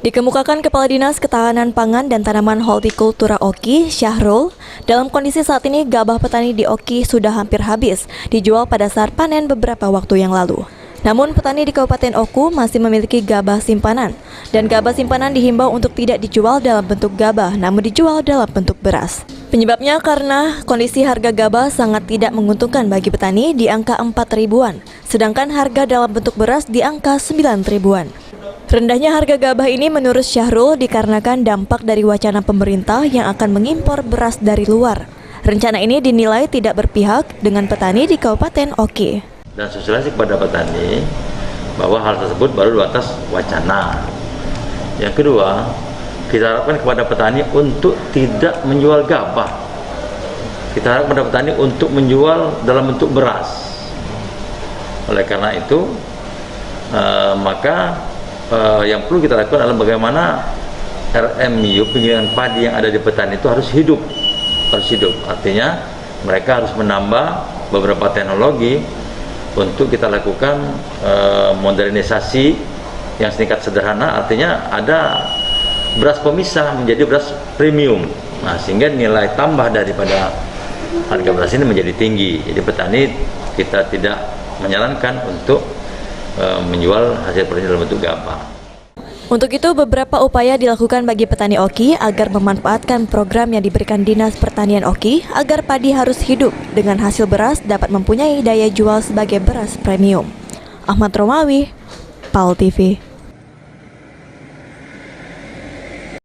Dikemukakan Kepala Dinas Ketahanan Pangan dan Tanaman Hortikultura Oki, Syahrul, dalam kondisi saat ini gabah petani di Oki sudah hampir habis, dijual pada saat panen beberapa waktu yang lalu. Namun petani di Kabupaten Oku masih memiliki gabah simpanan, dan gabah simpanan dihimbau untuk tidak dijual dalam bentuk gabah, namun dijual dalam bentuk beras. Penyebabnya karena kondisi harga gabah sangat tidak menguntungkan bagi petani di angka 4 ribuan, sedangkan harga dalam bentuk beras di angka 9 ribuan. Rendahnya harga gabah ini menurut Syahrul dikarenakan dampak dari wacana pemerintah yang akan mengimpor beras dari luar. Rencana ini dinilai tidak berpihak dengan petani di Kabupaten Oki. Dan sosialisasi kepada petani bahwa hal tersebut baru batas wacana. Yang kedua, kita harapkan kepada petani untuk tidak menjual gabah. Kita harapkan kepada petani untuk menjual dalam bentuk beras. Oleh karena itu, maka yang perlu kita lakukan adalah bagaimana RMU penggilingan padi yang ada di petani itu harus hidup. Artinya mereka harus menambah beberapa teknologi untuk kita lakukan modernisasi yang sedikit sederhana. Artinya ada beras pemisah menjadi beras premium. Nah, sehingga nilai tambah daripada harga beras ini menjadi tinggi. Jadi petani kita tidak menyarankan untuk menjual hasil produksi dalam bentuk gabah. Untuk itu, beberapa upaya dilakukan bagi petani Oki agar memanfaatkan program yang diberikan Dinas Pertanian Oki agar padi harus hidup dengan hasil beras dapat mempunyai daya jual sebagai beras premium. Ahmad Romawi, PAL TV.